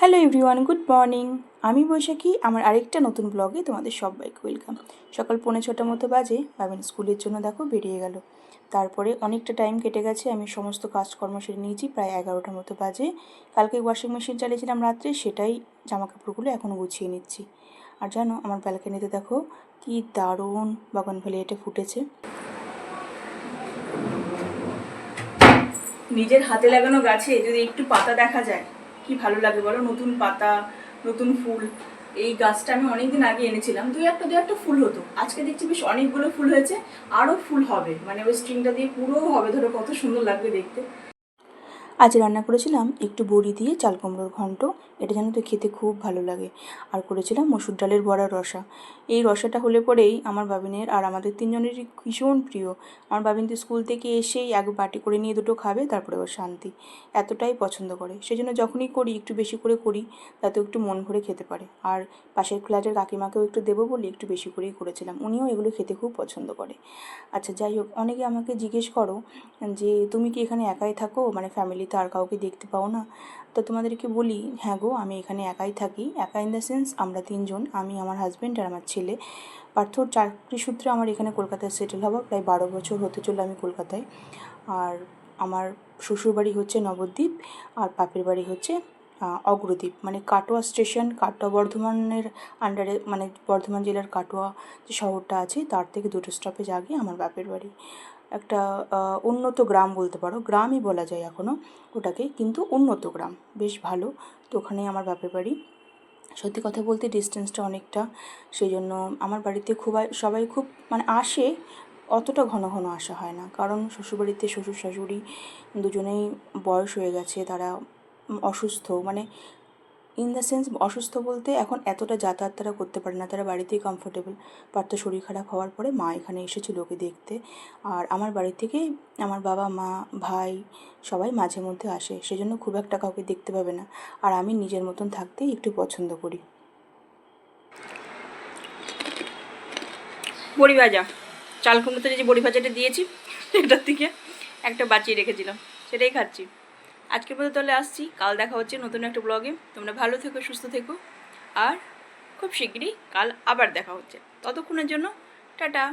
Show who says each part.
Speaker 1: Hello everyone, good morning. আমি বৈশাখী, আমার আরেকটা নতুন ব্লগে তোমাদের সবাইকে ওয়েলকাম। সকাল 6:45 মতো বাজে, বাবিন স্কুলের জন্য দেখো বেরিয়ে গেল। তারপরে অনেকটা টাইম কেটে গেছে, আমি সমস্ত কাজকর্ম সেরে নিয়েছি, প্রায় 11টা মতো বাজে। কালকে ওয়াশিং মেশিন চালিয়েছিলাম রাত্রে, সেটাই জামাকাপড়গুলো এখনও গুছিয়ে নিচ্ছি। আর জানো, আমার ব্যালকানিতে দেখো কি দারুণ বাগানভেলিয়াটা ফুটেছে। নিজের হাতে লাগানো গাছে যদি একটু পাতা দেখা যায় কি ভালো লাগে বলো, নতুন পাতা, নতুন ফুল। এই গাছটা আমি অনেকদিন আগে এনেছিলাম, দুই একটা ফুল হতো, আজকে দেখছি বেশ অনেকগুলো ফুল হয়েছে, আরও ফুল হবে, মানে ওই স্ট্রিংটা দিয়ে পুরো হবে, ধরো কত সুন্দর লাগবে দেখতে। আজ রান্না করেছিলাম একটু বড়ি দিয়ে চাল কুমড়োর ঘন্ট, এটা যেন তো খেতে খুব ভালো লাগে। আর করেছিলাম মসুর ডালের বড়া রসা। এই রসাটা হলে পরেই আমার বাবিনের আর আমাদের তিনজনেরই ভীষণ প্রিয়। আমার বাবিন তো স্কুল থেকে এসেই এক বাটি করে নিয়ে দুটো খাবে, তারপরে ওর শান্তি, এতটাই পছন্দ করে। সেজন্য যখনই করি একটু বেশি করে করি, যাতে একটু মন ভরে খেতে পারে। আর পাশের ফ্ল্যাটের কাকিমাকেও একটু দেবো বলে একটু বেশি করেই করেছিলাম, উনিও এগুলো খেতে খুব পছন্দ করে। আচ্ছা যাই হোক, অনেকে আমাকে জিজ্ঞেস করো যে তুমি কি এখানে একাই থাকো, মানে ফ্যামিলিতে আর কাউকে দেখতে পাও না? তো তোমাদেরকে বলি, হ্যাঁ গো, আমি এখানে একাই থাকি। একা ইন দ্য সেন্স, আমরা তিনজন, আমি, আমার হাজব্যান্ড আর আমার ছেলে। পার্থর চাকরি সূত্রে আমার এখানে কলকাতায় সেটেল হওয়া, প্রায় 12 বছর হতে চললো আমি কলকাতায়। আর আমার শ্বশুরবাড়ি হচ্ছে নবদ্বীপ, আর বাপের বাড়ি হচ্ছে অগ্রদ্বীপ, মানে কাটোয়া স্টেশন, কাটোয়া বর্ধমানের আন্ডারে, মানে বর্ধমান জেলার কাটোয়া যে শহরটা আছে তার থেকে 2টো স্টপেজ আগে আমার বাপের বাড়ি। একটা উন্নত গ্রাম বলতে পারো, গ্রামই বলা যায় এখনও ওটাকে, কিন্তু উন্নত গ্রাম, বেশ ভালো। তো ওখানেই আমার বাপের বাড়ি। সত্যি কথা বলতে ডিস্টেন্সটা অনেকটা, সেই জন্য আমার বাড়িতে সবাই খুব মানে আসে, অতটা ঘন ঘন আসা হয় না, কারণ শ্বশুরবাড়িতে শ্বশুর শাশুড়ি দুজনেই বয়স হয়ে গেছে, তারা অসুস্থ, মানে ইন দ্য সেন্স অসুস্থ বলতে এখন এতটা যাতায়াত তারা করতে পারে না, তারা বাড়িতেই কমফোর্টেবল। পার্থ শরীর খারাপ হওয়ার পরে মা এখানে এসেছিল ওকে দেখতে। আর আমার বাড়ি থেকে আমার বাবা মা ভাই সবাই মাঝে মধ্যে আসে, সেজন্য খুব একটা কাউকে দেখতে পাবে না। আর আমি নিজের মতন থাকতেই একটু পছন্দ করি। বড়ি ভাজা, চাল কুমড়োতে যে বড়ি ভাজাটা দিয়েছি এটার থেকে একটা বাঁচিয়ে রেখেছিলাম, সেটাই খাচ্ছি। আজকের মতো তাহলে আসছি, কাল দেখা হচ্ছে নতুন একটা ব্লগে। তোমরা ভালো থেকো, সুস্থ থেকো, আর খুব শিগগিরই কাল আবার দেখা হচ্ছে। ততক্ষণের জন্য টাটা।